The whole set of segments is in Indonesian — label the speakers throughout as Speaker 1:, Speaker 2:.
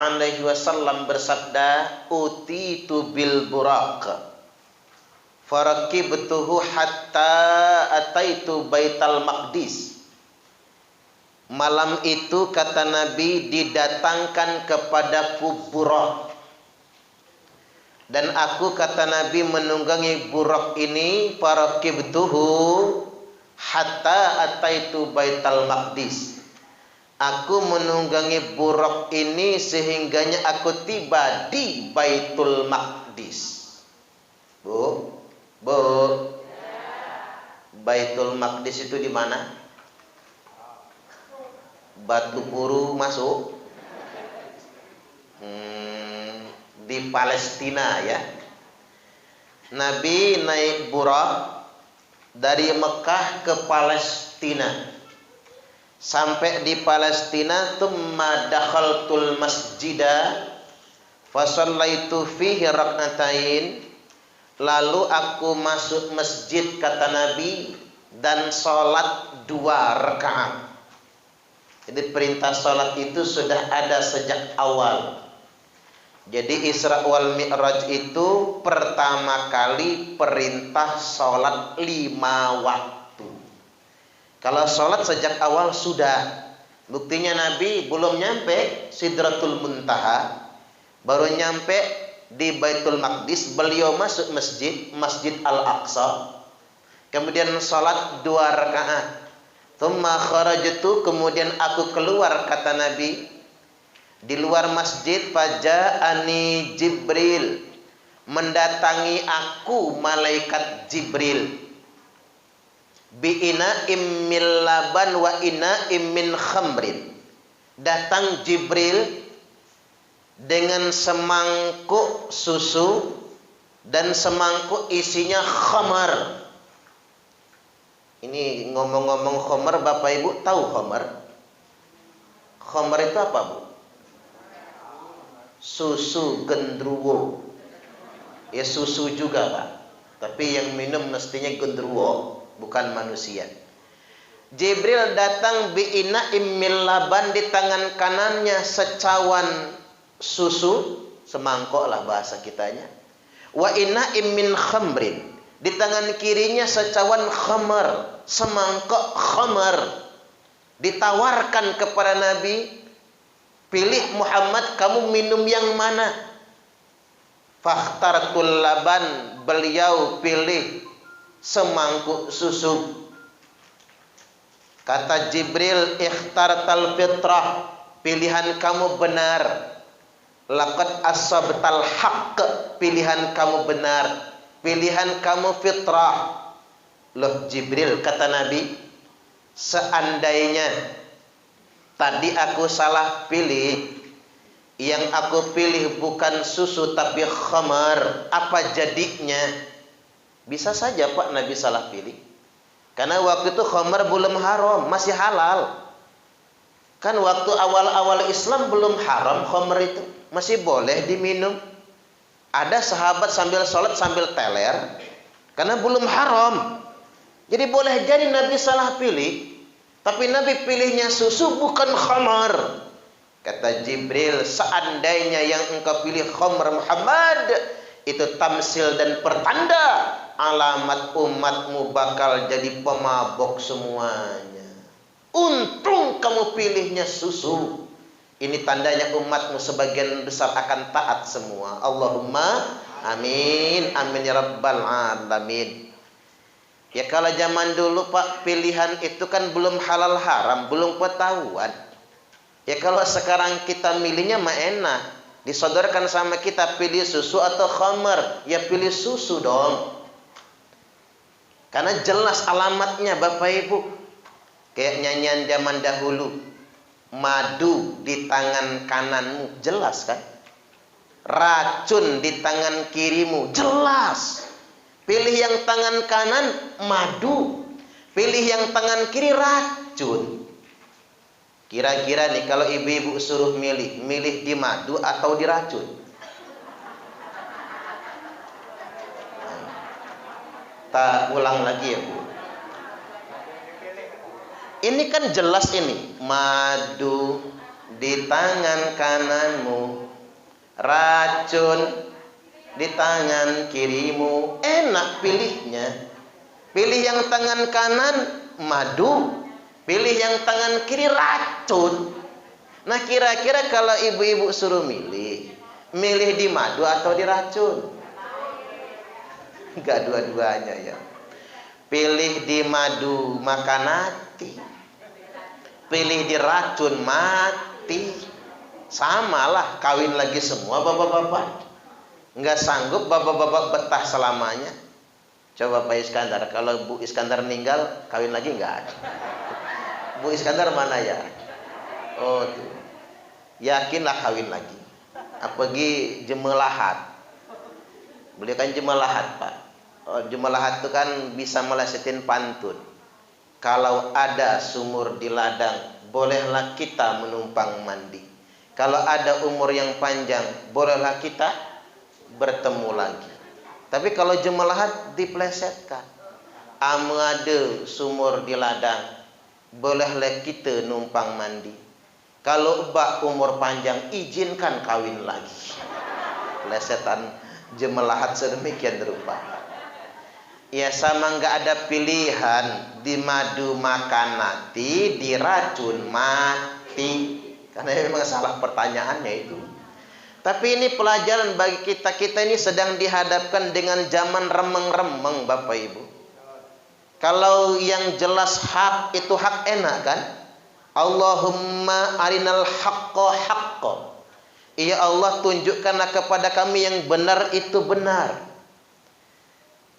Speaker 1: alaihi wasallam bersabda, utitu bil buraq farakibtuhu hatta ataitu baital maqdis. Malam itu kata Nabi didatangkan kepadaku buraq, dan aku kata Nabi menunggangi buraq ini, farakibtuhu hatta ataitu baital maqdis. Aku menunggangi buraq ini sehingganya aku tiba di Baitul Maqdis. Bu, Baitul Maqdis itu di mana? Batu Puru masuk? Di Palestina ya. Nabi naik buraq dari Mekah ke Palestina. Sampai di Palestina, tsumma dakhaltul masjida fa shallaitu fihi rak'atain. Lalu aku masuk masjid kata Nabi dan salat 2 rakaat. Jadi perintah salat itu sudah ada sejak awal. Jadi Isra wal Mi'raj itu pertama kali perintah salat 5 waktu. Kalau sholat sejak awal sudah. Buktinya Nabi belum nyampe Sidratul Muntaha, baru nyampe di Baitul Maqdis, beliau masuk Masjid Al-Aqsa, kemudian sholat 2 rakaat. Tsumma kharajtu, kemudian aku keluar kata Nabi di luar masjid, faja'ani Jibril, mendatangi aku malaikat Jibril, bi'ina immil laban wa ina immin khamrin. Datang Jibril dengan semangkuk susu dan semangkuk isinya khamar. Ini ngomong-ngomong khamar, Bapak Ibu tahu khamar? Khamar itu apa, Bu? Susu gendruwo. Ya susu juga, Pak. Tapi yang minum mestinya gendruwo, bukan manusia. Jibril datang bi'ina immil laban, di tangan kanannya secawan susu, semangkok lah bahasa kitanya. Wa ina immin khamrin, di tangan kirinya secawan khamar, semangkok khamar. Ditawarkan kepada Nabi, pilih Muhammad, kamu minum yang mana? Fakhtartul laban, beliau pilih semangkuk susu. Kata Jibril, ikhtartal fitrah, pilihan kamu benar. Laqad asabtal haqq, pilihan kamu benar, pilihan kamu fitrah. Loh Jibril, kata Nabi, seandainya tadi aku salah pilih, yang aku pilih bukan susu tapi khamar, apa jadinya? Bisa saja Pak Nabi salah pilih. Karena waktu itu khamar belum haram, masih halal. Kan waktu awal-awal Islam belum haram khamar itu, masih boleh diminum. Ada sahabat sambil sholat sambil teler, karena belum haram. Jadi boleh jadi Nabi salah pilih, tapi Nabi pilihnya susu bukan khamar. Kata Jibril, seandainya yang engkau pilih khamar Muhammad, itu tamsil dan pertanda alamat umatmu bakal jadi pemabok semuanya. Untung kamu pilihnya susu. Ini tandanya umatmu sebagian besar akan taat semua. Allahumma amin. Amin ya rabbal alamin. Ya kalau zaman dulu Pak, pilihan itu kan belum halal haram, belum ketahuan. Ya kalau sekarang kita milihnya mah enak. Disodorkan sama kita, pilih susu atau khamar, ya pilih susu dong. Karena jelas alamatnya Bapak Ibu. Kayak nyanyian zaman dahulu, madu di tangan kananmu, jelas kan? Racun di tangan kirimu, jelas. Pilih yang tangan kanan, madu. Pilih yang tangan kiri, racun. Kira-kira nih kalau ibu-ibu suruh milih di madu atau di racun? Tak ulang lagi ya Bu. Ini kan jelas ini, madu, di tangan kananmu, racun di tangan kirimu. Enak pilihnya. Pilih yang tangan kanan madu, pilih yang tangan kiri racun. Nah kira-kira kalau ibu-ibu suruh milih di madu atau di racun? Enggak, dua-duanya ya. Pilih di madu makan hati, pilih di racun mati. Samalah kawin lagi semua bapak-bapak. Enggak sanggup bapak-bapak betah selamanya. Coba Pak Iskandar, kalau Bu Iskandar meninggal kawin lagi enggak? Bu Iskandar mana ya? Oh tuh. Yakinlah kawin lagi. Apalagi jemelahat. Beliau kan jemelahat, Pak. Oh, jemelahat itu kan bisa melesetin pantun. Kalau ada sumur di ladang, bolehlah kita menumpang mandi. Kalau ada umur yang panjang, bolehlah kita bertemu lagi. Tapi kalau jemelahat diplesetkan. Ada sumur di ladang, bolehlah kita numpang mandi. Kalau bak umur panjang, izinkan kawin lagi. Plesetan jemelahat sedemikian rupa. Ya sama nggak ada pilihan, di madu makan mati, di racun mati. Karena memang salah pertanyaannya itu. Tapi ini pelajaran bagi kita. Kita ini sedang dihadapkan dengan zaman remeng-remeng Bapak Ibu. Kalau yang jelas hak itu hak enak kan? Allahumma arinal haqqa haqqa. Ya Allah, tunjukkanlah kepada kami yang benar itu benar,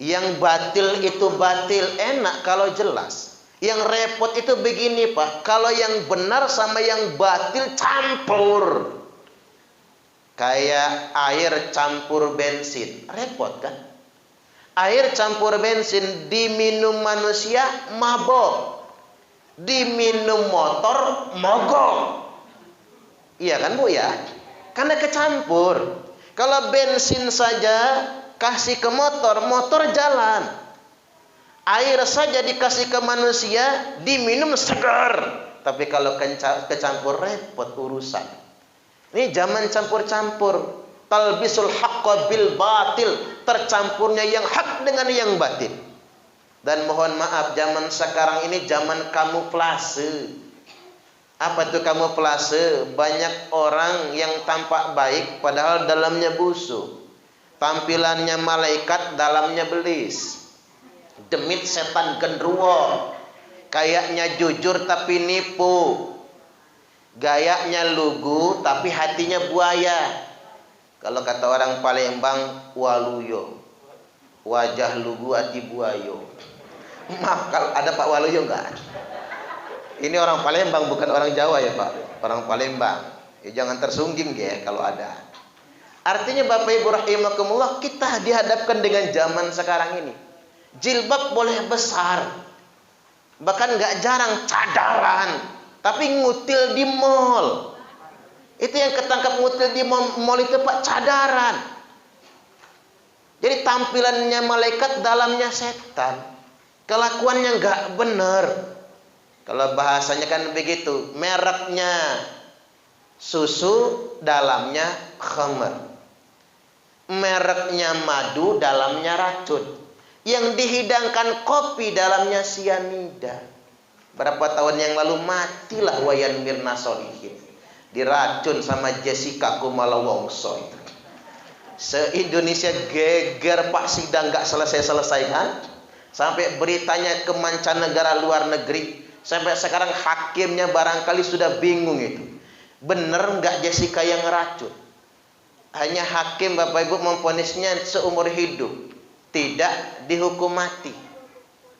Speaker 1: yang batil itu batil. Enak kalau jelas. Yang repot itu begini Pak, kalau yang benar sama yang batil campur. Kayak air campur bensin, repot kan? Air campur bensin diminum manusia mabok, diminum motor mogok. Iya kan Bu ya? Karena kecampur. Kalau bensin saja kasih ke motor, motor jalan. Air saja dikasih ke manusia, diminum segar. Tapi kalau kecampur repot urusan. Ini zaman campur-campur. Talbisul haqqa bil batil. Tercampurnya yang hak dengan yang batil. Dan mohon maaf, zaman sekarang ini zaman kamuflase. Apa itu kamuflase? Banyak orang yang tampak baik padahal dalamnya busuk. Tampilannya malaikat, dalamnya belis. Demit setan genderuwo. Kayaknya jujur tapi nipu. Gayanya lugu tapi hatinya buaya. Kalau kata orang Palembang, waluyo. Wajah lugu hati buayo. Maaf, kalau ada Pak Waluyo enggak? Ini orang Palembang bukan orang Jawa ya Pak. Orang Palembang. Ya, jangan tersungging ya kalau ada. Artinya Bapak Ibu rahimakumullah, kita dihadapkan dengan zaman sekarang ini. Jilbab boleh besar. Bahkan enggak jarang cadaran. Tapi ngutil di mall. Itu yang ketangkap ngutil di mall itu Pak, cadaran. Jadi tampilannya malaikat, dalamnya setan. Kelakuannya enggak benar. Kalau bahasanya kan begitu. Mereknya susu, dalamnya khamr. Mereknya madu, dalamnya racun. Yang dihidangkan kopi, dalamnya sianida. Berapa tahun yang lalu matilah Wayan Mirna Solihin, diracun sama Jessica Kumala Wongso itu. Se-Indonesia geger Pak, sidang gak selesai-selesai kan? Sampai beritanya ke mancanegara luar negeri. Sampai sekarang hakimnya barangkali sudah bingung itu. Bener nggak Jessica yang ngeracun? Hanya hakim Bapak Ibu memvonisnya seumur hidup, tidak dihukum mati.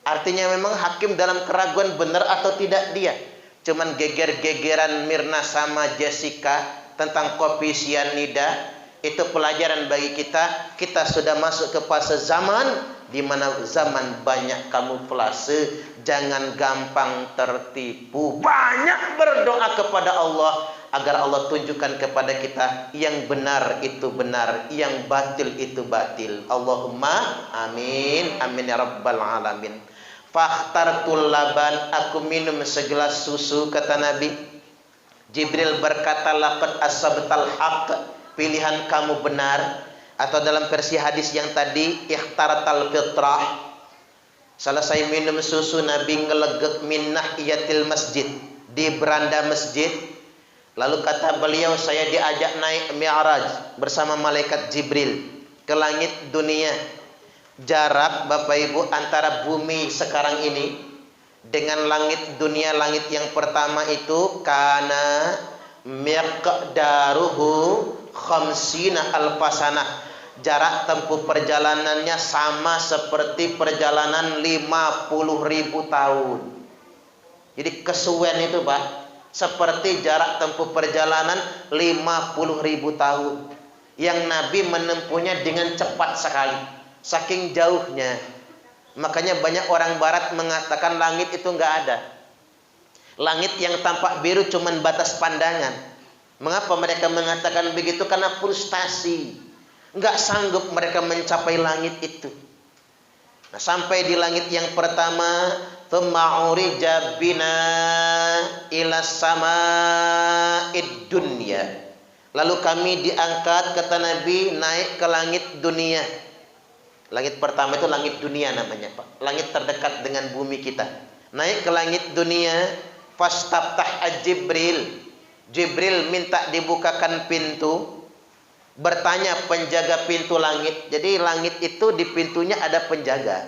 Speaker 1: Artinya memang hakim dalam keraguan benar atau tidak dia. Cuman geger-gegeran Mirna sama Jessica tentang kopi sianida, itu pelajaran bagi kita. Kita sudah masuk ke fase zaman di mana zaman banyak kamuflase. Jangan gampang tertipu. Banyak berdoa kepada Allah agar Allah tunjukkan kepada kita yang benar itu benar, yang batil itu batil. Allahumma amin. Amin ya rabbal alamin. Fakhtartul laban, aku minum segelas susu, kata Nabi. Jibril berkata, laqad asabtal haqq, pilihan kamu benar. Atau dalam versi hadis yang tadi, ikhtaratal fitrah. Selesai minum susu, Nabi ngelegek min nahiyatil masjid, di beranda masjid. Lalu kata beliau, saya diajak naik Mi'raj bersama malaikat Jibril ke langit dunia. Jarak Bapak Ibu antara bumi sekarang ini dengan langit dunia, langit yang pertama itu kana miqdaruhu khamsina alfasanah. Jarak tempuh perjalanannya sama seperti perjalanan 50.000 tahun. Jadi kesuwen itu Pak, seperti jarak tempuh perjalanan 50.000 tahun. Yang Nabi menempuhnya dengan cepat sekali, saking jauhnya. Makanya banyak orang barat mengatakan langit itu enggak ada. Langit yang tampak biru cuman batas pandangan. Mengapa mereka mengatakan begitu? Karena frustasi. Enggak sanggup mereka mencapai langit itu. Nah, sampai di langit yang pertama, tsumma urija bina ila sama'id dunya. Lalu kami diangkat, kata Nabi, naik ke langit dunia. Langit pertama itu langit dunia namanya Pak. Langit terdekat dengan bumi kita. Naik ke langit dunia, fastaftah Jibril. Jibril minta dibukakan pintu. Bertanya penjaga pintu langit. Jadi langit itu di pintunya ada penjaga.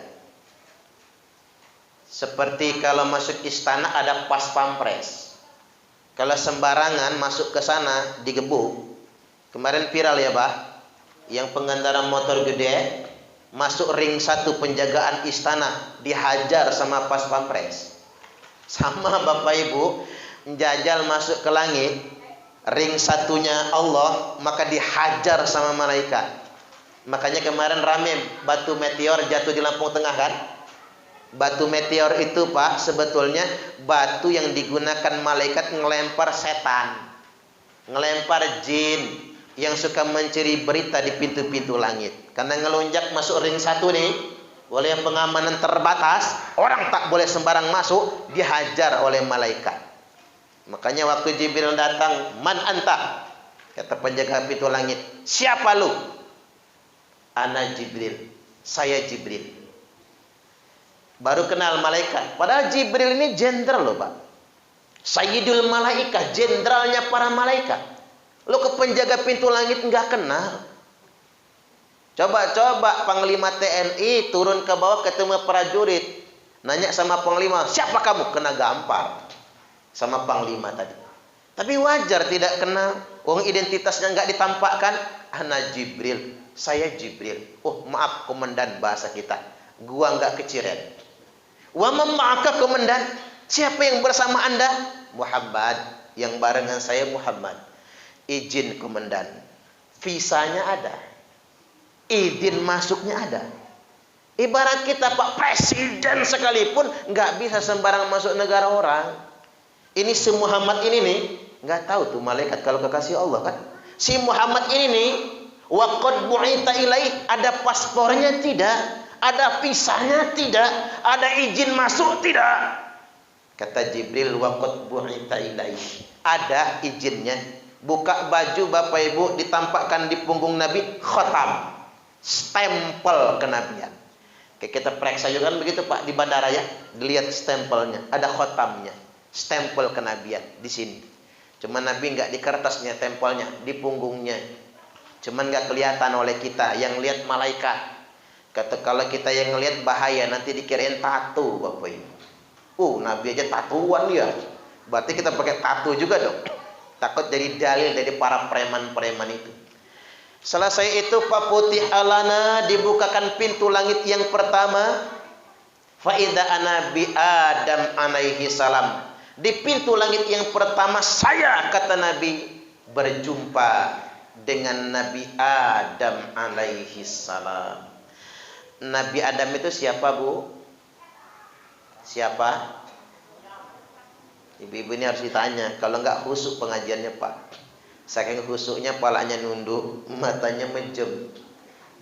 Speaker 1: Seperti kalau masuk istana ada pas pampres. Kalau sembarangan masuk ke sana digebuk. Kemarin viral ya Pak, yang pengendara motor gede masuk ring 1 penjagaan istana dihajar sama pas pampres. Sama Bapak Ibu, menjajal masuk ke langit, ring 1-nya Allah, maka dihajar sama malaikat. Makanya kemarin rame batu meteor jatuh di Lampung Tengah kan? Batu meteor itu Pak, sebetulnya batu yang digunakan malaikat ngelempar setan, ngelempar jin yang suka mencuri berita di pintu-pintu langit. Karena ngelonjak masuk ring 1 nih, oleh pengamanan terbatas, orang tak boleh sembarang masuk, dihajar oleh malaikat. Makanya waktu Jibril datang, man anta? Kata penjaga pintu langit, siapa lu? Ana Jibril, saya Jibril. Baru kenal malaikat. Padahal Jibril ini jenderal loh Pak, Sayyidul Malaikah, jenderalnya para malaikat. Lo ke penjaga pintu langit nggak kenal. Coba Panglima TNI turun ke bawah ketemu prajurit, nanya sama Panglima, siapa kamu? Kena gampar sama Panglima tadi. Tapi wajar tidak kenal, wong identitasnya nggak ditampakkan. Ana Jibril, saya Jibril. Oh maaf komandan, bahasa kita, gua nggak keciren. Wa ma'aka komandan, siapa yang bersama anda? Muhammad, yang barengan saya Muhammad. Izin komandan, visanya ada, izin masuknya ada. Ibarat kita Pak Presiden sekalipun nggak bisa sembarang masuk negara orang. Ini si Muhammad ini nih, nggak tahu tuh malaikat kalau kekasih Allah kan. Si Muhammad ini nih, waqad bu'ita ilaih, ada paspornya tidak? Ada visanya tidak? Ada izin masuk tidak? Kata Jibril, waqad bu'ita ilaih, ada izinnya. Buka baju Bapak Ibu, ditampakkan di punggung Nabi khatam, stempel kenabian. Kayak kita periksa juga kan begitu Pak di bandara ya, dilihat stempelnya, ada khatamnya, stempel kenabian di sini. Cuman Nabi nggak di kertasnya, stempelnya di punggungnya. Cuman nggak kelihatan oleh kita, yang lihat malaikat. Kata kalau kita yang ngelihat bahaya, nanti dikirain tato Bapak Ibu. Nabi aja tatuan ya. Berarti kita pakai tato juga dong. Takut jadi dalil dari para preman-preman itu. Selesai itu faputih alana, dibukakan pintu langit yang pertama. Faida anabi Adam alaihi salam. Di pintu langit yang pertama saya, kata Nabi, berjumpa dengan Nabi Adam alaihi salam. Nabi Adam itu siapa Bu? Siapa? Ibu-ibu ini harus ditanya. Kalau enggak khusuk pengajiannya Pak. Saking khusuknya palanya nunduk, matanya menjem.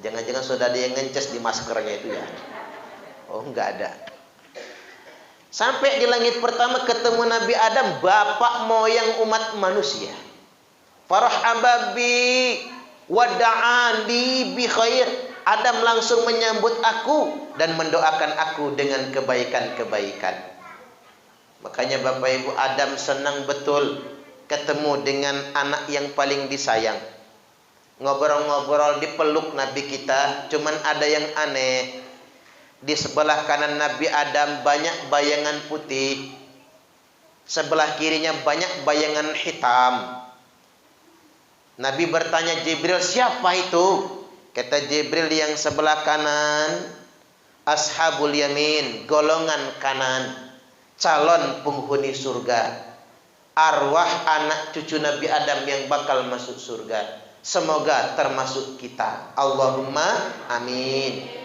Speaker 1: Jangan-jangan sudah ada yang ngences di maskernya itu ya. Oh enggak ada. Sampai di langit pertama ketemu Nabi Adam, bapak moyang umat manusia. Farahaba bi wada'ali bi khair. Adam langsung menyambut aku dan mendoakan aku dengan kebaikan-kebaikan. Makanya Bapak Ibu, Adam senang betul ketemu dengan anak yang paling disayang. Ngobrol-ngobrol, dipeluk Nabi kita. Cuman ada yang aneh. Di sebelah kanan Nabi Adam banyak bayangan putih. Sebelah kirinya banyak bayangan hitam. Nabi bertanya Jibril, siapa itu? Kata Jibril, yang sebelah kanan ashabul yamin, golongan kanan, calon penghuni surga. Arwah anak cucu Nabi Adam yang bakal masuk surga. Semoga termasuk kita. Allahumma amin.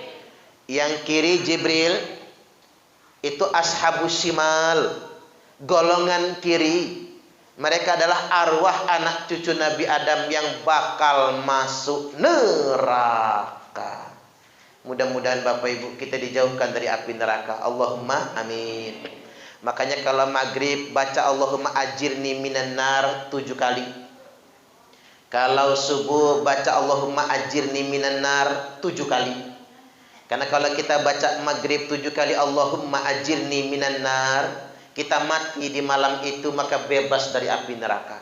Speaker 1: Yang kiri Jibril itu ashabus shimal, golongan kiri. Mereka adalah arwah anak cucu Nabi Adam yang bakal masuk neraka. Mudah-mudahan Bapak Ibu kita dijauhkan dari api neraka. Allahumma amin. Makanya kalau maghrib baca Allahumma ajirni minan nar 7 kali. Kalau subuh baca Allahumma ajirni minan nar 7 kali. Karena kalau kita baca maghrib 7 kali Allahumma ajirni minan nar, kita mati di malam itu maka bebas dari api neraka.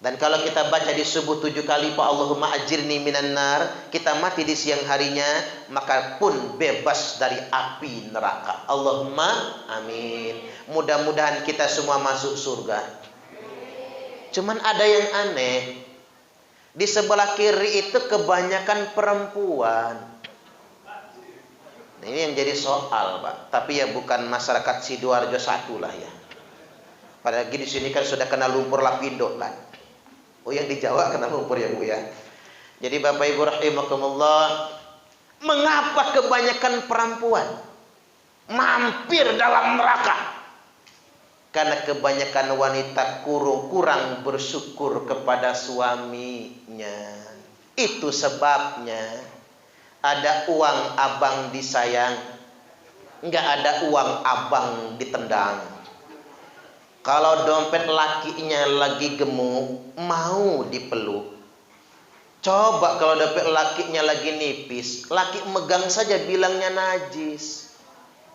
Speaker 1: Dan kalau kita baca di subuh 7 kali Pak Allahumma ajirni minan nar, kita mati di siang harinya maka pun bebas dari api neraka. Allahumma amin. Mudah-mudahan kita semua masuk surga. Cuman ada yang aneh. Di sebelah kiri itu kebanyakan perempuan. Ini yang jadi soal, Pak. Tapi ya bukan masyarakat Sidoarjo 1 lah ya. Padahal di sini kan sudah kena lumpur lapindo kan. Oh, yang di Jawa kena lumpur ya Bu ya. Jadi Bapak Ibu rahimakumullah, mengapa kebanyakan perempuan mampir dalam neraka? Karena kebanyakan wanita kurang bersyukur kepada suaminya. Itu sebabnya. Ada uang abang disayang, enggak ada uang abang ditendang. Kalau dompet lakinya lagi gemuk, mau dipeluk. Coba kalau dompet lakinya lagi nipis, laki megang saja bilangnya najis.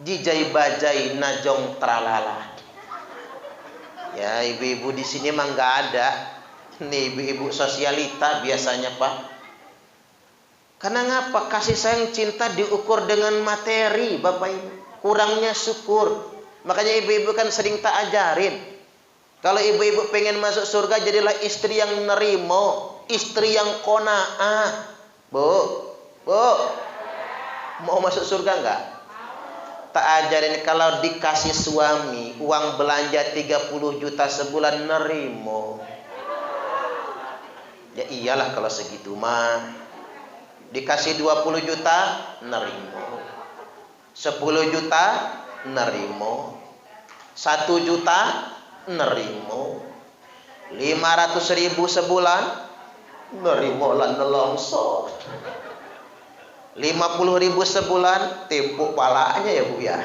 Speaker 1: Jijai bajai najong tralala. Ya ibu-ibu di sini mah enggak ada. Nih ibu-ibu sosialita biasanya Pak. Karena ngapa? Kasih sayang cinta diukur dengan materi, Bapak Ibu. Kurangnya syukur. Makanya ibu-ibu kan sering tak ajarin. Kalau ibu-ibu pengen masuk surga, jadilah istri yang nerimo, istri yang qanaah. Bu, mau masuk surga enggak? Tak ajarin kalau dikasih suami, uang belanja 30 juta sebulan nerimo. Ya iyalah kalau segitu mah. Dikasih 20 juta, nerimo. 10 juta, nerimo. 1 juta, nerimo. 500.000 sebulan, nerimo lan nelongso. 50.000 sebulan, tempuk palanya ya Bu ya.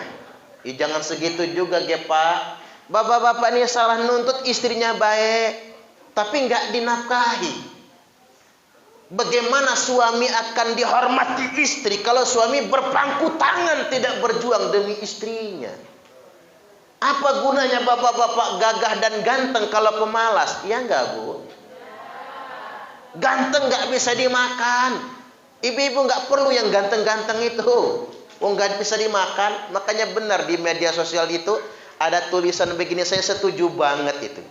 Speaker 1: Jangan segitu juga ya Pak. Bapak-bapak ini salah nuntut istrinya baik, tapi nggak dinafkahi. Bagaimana suami akan dihormati istri kalau suami berpangku tangan tidak berjuang demi istrinya? Apa gunanya bapak-bapak gagah dan ganteng kalau pemalas? Ya enggak Bu? Ganteng enggak bisa dimakan. Ibu-ibu enggak perlu yang ganteng-ganteng itu. Enggak bisa dimakan. Makanya benar di media sosial itu ada tulisan begini, saya setuju banget itu.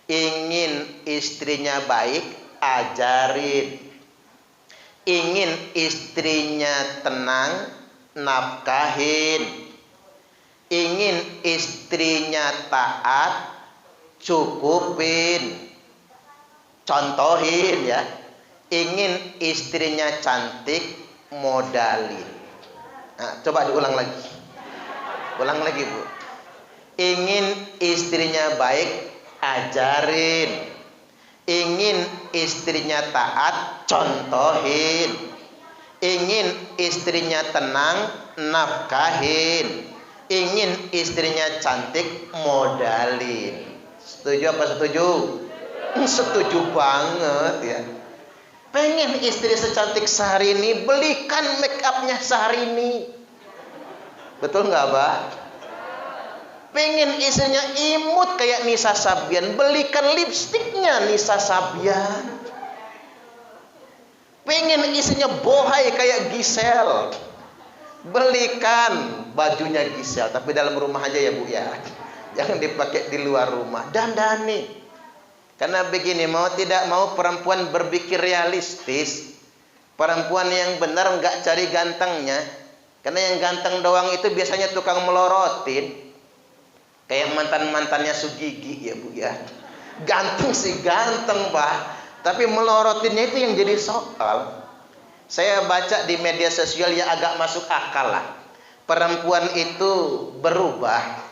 Speaker 1: Ingin istrinya baik, ajarin. Ingin istrinya tenang, nafkahin. Ingin istrinya taat, cukupin. Contohin ya. Ingin istrinya cantik, modalin. Nah, coba diulang lagi. Ulang lagi Bu. Ingin istrinya baik, ajarin. Ingin istrinya taat, contohin. Ingin istrinya tenang, nafkahin. Ingin istrinya cantik, modalin. Setuju apa setuju? Setuju banget ya. Pengen istri secantik Syahrini, belikan make upnya Syahrini. Betul nggak, Pak? Pengen istrinya imut kayak Nisa Sabian, belikan lipstiknya Nisa Sabian. Pengen istrinya bohai kayak Gisel, belikan bajunya Gisel, tapi dalam rumah aja ya Bu ya. Jangan dipakai di luar rumah. Dandani. Karena begini, mau tidak mau perempuan berpikir realistis. Perempuan yang benar nggak cari gantengnya. Karena yang ganteng doang itu biasanya tukang melorotin. Kayak mantan-mantannya Sugigi ya Bu ya. Ganteng sih ganteng Pak, tapi melorotinnya itu yang jadi soal. Saya baca di media sosial yang agak masuk akal lah. Perempuan itu berubah.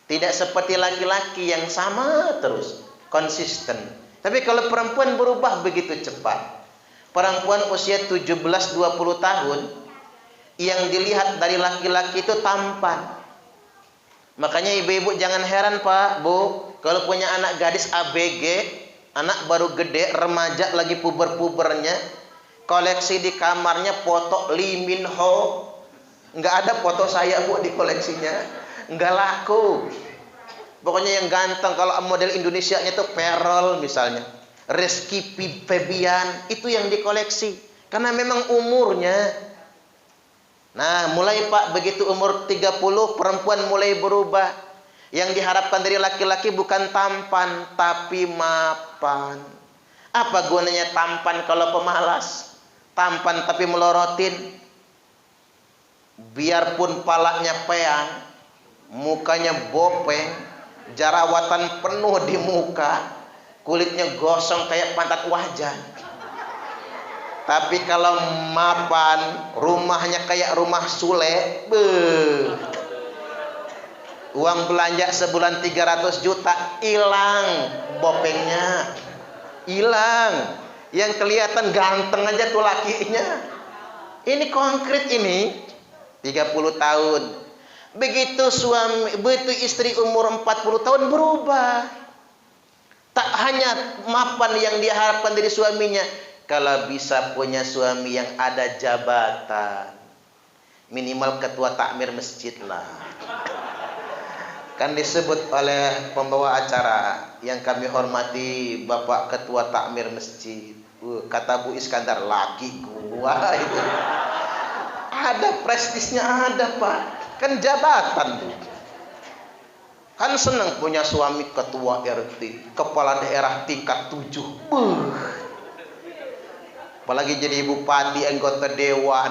Speaker 1: Tidak seperti laki-laki yang sama terus, konsisten. Tapi kalau perempuan berubah begitu cepat. Perempuan usia 17-20 tahun, yang dilihat dari laki-laki itu tampan. Makanya ibu-ibu jangan heran Pak, Bu, kalau punya anak gadis ABG, anak baru gede, remaja lagi puber-pubernya, koleksi di kamarnya foto Lee Min Ho, nggak ada foto saya Bu di koleksinya, nggak laku. Pokoknya yang ganteng kalau model Indonesianya itu Perol misalnya, Rizky Febian, itu yang dikoleksi karena memang umurnya. Nah, mulai Pak begitu umur 30 perempuan mulai berubah. Yang diharapkan dari laki-laki bukan tampan tapi mapan. Apa gunanya tampan kalau pemalas? Tampan tapi melorotin. Biarpun palanya peang, mukanya bopeng, jerawatan penuh di muka, kulitnya gosong kayak pantat wajan. Tapi kalau mapan, rumahnya kayak rumah Sule, uang belanja sebulan 300 juta, hilang bopengnya, hilang. Yang kelihatan ganteng aja tuh lakinya. Ini konkret ini, 30 tahun. Begitu istri umur 40 tahun berubah. Tak hanya mapan yang diharapkan dari suaminya, kalau bisa punya suami yang ada jabatan, minimal ketua takmir masjid lah. Kan disebut oleh pembawa acara yang kami hormati, Bapak Ketua Takmir Masjid. Kata Bu Iskandar, laki gua itu. Ada prestisnya ada Pak. Kan jabatan tuh. Kan senang punya suami ketua RT, kepala daerah tingkat 7. Apalagi jadi bupati, anggota dewan,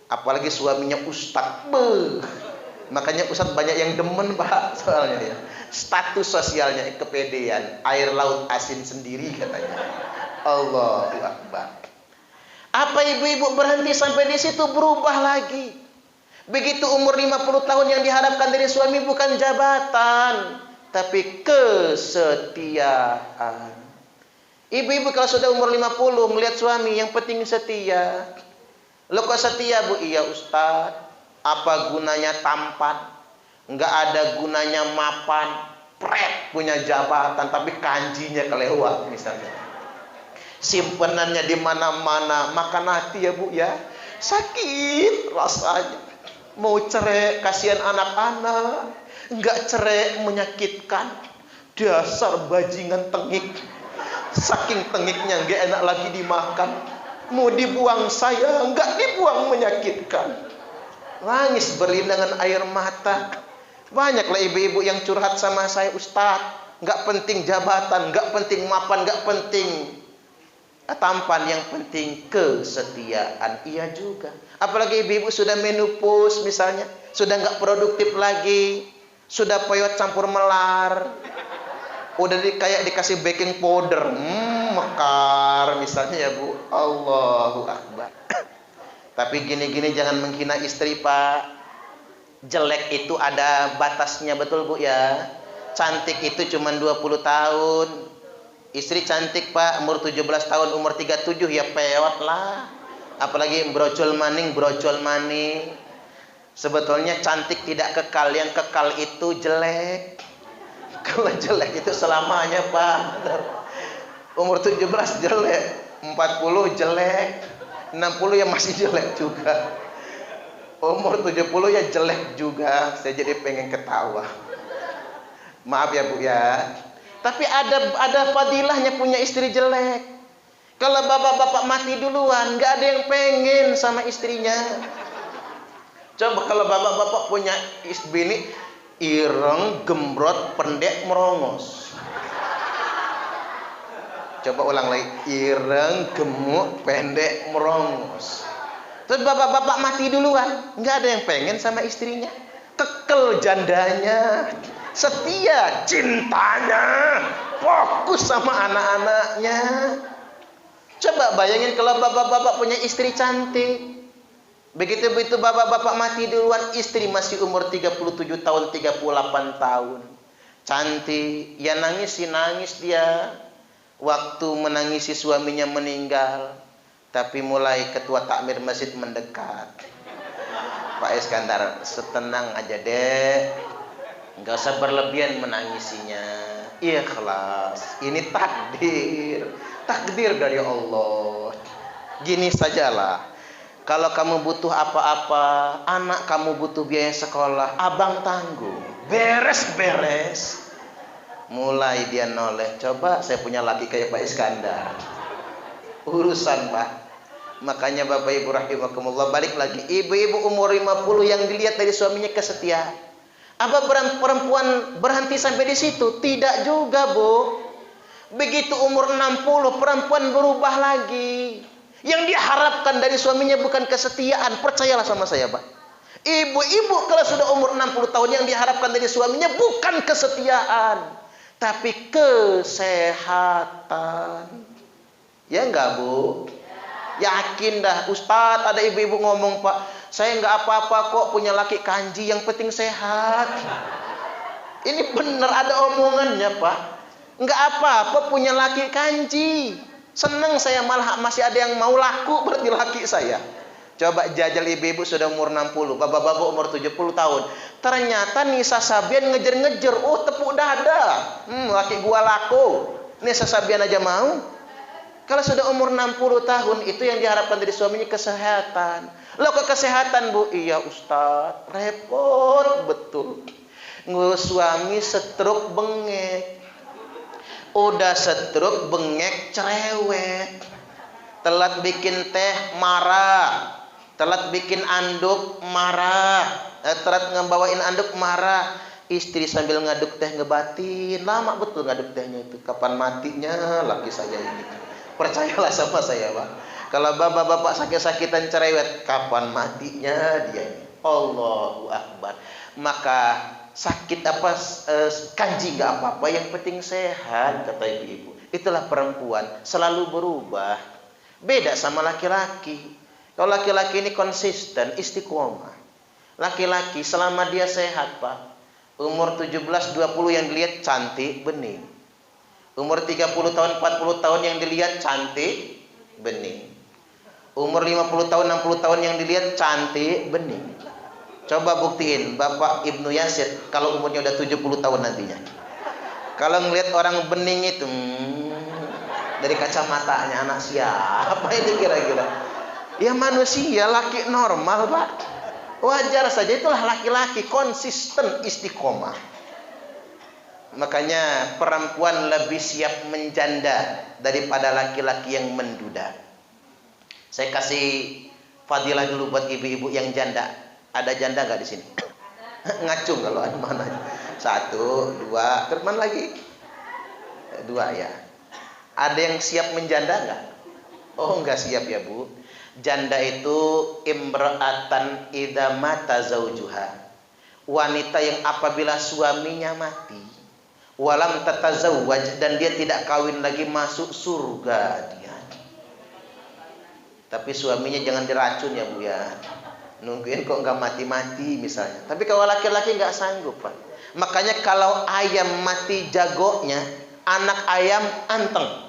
Speaker 1: apalagi suaminya ustadz, makanya ustadz banyak yang demen Pak, soalnya ya, status sosialnya kepedean, air laut asin sendiri katanya. Allahu Akbar. Apa ibu-ibu berhenti sampai di situ, berubah lagi. Begitu umur 50 tahun yang diharapkan dari suami bukan jabatan, tapi kesetiaan. Ibu-ibu kalau sudah umur 50 melihat suami yang penting setia. Lo kok setia Bu? Iya Ustaz. Apa gunanya tampan? Enggak ada gunanya mapan. Pret punya jabatan tapi kanjinya kelewat misalnya. Simpenannya di mana-mana, makan hati ya Bu ya. Sakit rasanya. Mau cerai kasihan anak-anak. Enggak cerai menyakitkan. Dasar bajingan tengik. Saking tengiknya nggak enak lagi dimakan. Mau dibuang saya, nggak dibuang menyakitkan. Nangis berlindangan air mata. Banyaklah ibu-ibu yang curhat sama saya, Ustadz, nggak penting jabatan, nggak penting mapan, nggak penting tampan, yang penting kesetiaan. Iya juga. Apalagi ibu-ibu sudah menopause misalnya, sudah nggak produktif lagi, sudah peyot campur melar. Udah kayak dikasih baking powder, mekar misalnya ya Bu. Allahu Akbar. Tapi gini-gini jangan menghina istri Pak. Jelek itu ada batasnya, betul Bu ya. Cantik itu cuma 20 tahun. Istri cantik Pak, umur 17 tahun, umur 37 ya pewot lah. Apalagi brojol maning. Sebetulnya cantik tidak kekal, yang kekal itu jelek. Kalau jelek itu selamanya, Pak. Umur 17 jelek, 40 jelek, 60 ya masih jelek juga. Umur 70 ya jelek juga. Saya jadi pengen ketawa. Maaf ya Bu ya. Tapi ada fadilahnya punya istri jelek. Kalau bapak-bapak mati duluan, nggak ada yang pengen sama istrinya. Coba kalau bapak-bapak punya bini ireng, gembrot, pendek, merongos. Coba ulang lagi. Ireng, gemuk, pendek, merongos. Terus bapak-bapak mati duluan, nggak ada yang pengen sama istrinya. Kekel jandanya, setia cintanya, fokus sama anak-anaknya. Coba bayangin kalau bapak-bapak punya istri cantik. Begitu bapak-bapak mati duluan, istri masih umur 37 tahun, 38 tahun. Cantik, ya nangis dia. Waktu menangisi suaminya meninggal. Tapi mulai ketua takmir masjid mendekat. Pak Iskandar, setenang aja deh. Enggak usah berlebihan menangisinya. Ikhlas. Ini takdir. Takdir dari Allah. Gini sajalah. Kalau kamu butuh apa-apa, anak kamu butuh biaya sekolah, abang tanggung. Beres-beres. Mulai dia noleh. Coba saya punya laki kayak Pak Iskandar. Urusan, Pak. Makanya Bapak Ibu rahimakumullah, balik lagi. Ibu-ibu umur 50 yang dilihat dari suaminya kesetiaan. Apa perempuan berhenti sampai di situ? Tidak juga, Bu. Begitu umur 60, perempuan berubah lagi. Yang diharapkan dari suaminya bukan kesetiaan. Percayalah sama saya, Pak. Ibu-ibu kalau sudah umur 60 tahun yang diharapkan dari suaminya bukan kesetiaan, tapi kesehatan. Ya enggak, Bu? Yakin dah. Ustadz, ada ibu-ibu ngomong, Pak, saya enggak apa-apa kok punya laki kanji, yang penting sehat. Ini benar ada omongannya, Pak. Enggak apa-apa punya laki kanji. Senang saya, malah masih ada yang mau laku berarti laki saya. Coba jajal ibu-ibu sudah umur 60, bapak-bapak umur 70 tahun. Ternyata Nisa Sabian ngejer-ngejer, oh tepuk dada. Laki gua laku. Nisa Sabian aja mau. Kalau sudah umur 60 tahun, itu yang diharapkan dari suaminya kesehatan. Loh kok kesehatan, Bu? Iya Ustadz, repot betul. Suami stroke bengek. Udah stroke bengek cerewet. Telat bikin teh marah. Telat bikin anduk marah. Telat ngebawain anduk marah. Istri sambil ngaduk teh ngebatin. Lama betul ngaduk tehnya itu. Kapan matinya laki saya ini. Percayalah sama saya, Pak. Kalau bapak-bapak sakit-sakitan cerewet, kapan matinya dia ini. Allahu Akbar. Maka sakit apa kanji nggak apa-apa, yang penting sehat, kata ibu-ibu. Itulah perempuan, selalu berubah. Beda sama laki-laki. Kalau laki-laki ini konsisten, istiqomah. Laki-laki selama dia sehat, Pak. Umur 17-20 yang dilihat cantik, bening. Umur 30 tahun, 40 tahun yang dilihat cantik, bening. Umur 50 tahun, 60 tahun yang dilihat cantik, bening. Coba buktiin, Bapak Ibnu Yasir, kalau umurnya udah 70 tahun nantinya. Kalau ngelihat orang bening itu, dari kacamatanya anak siapa ini kira-kira? Ya manusia, laki normal, Pak. Wajar saja, itulah laki-laki konsisten istiqomah. Makanya perempuan lebih siap menjanda daripada laki-laki yang menduda. Saya kasih fadilah dulu buat ibu-ibu yang janda. Ada janda nggak di sini? Ngacung kalau ada mana? 1, 2, terus lagi? 2 ya. Ada yang siap menjanda nggak? Oh nggak siap ya Bu. Janda itu imra'atan idza mata zaujuha. Wanita yang apabila suaminya mati, walam tatazawwaj, dan dia tidak kawin lagi, masuk surga dia. Tapi suaminya jangan diracun ya Bu ya. Nungguin kok nggak mati-mati misalnya. Tapi kalau laki-laki nggak sanggup, Pak. Makanya kalau ayam mati jagonya, anak ayam anteng.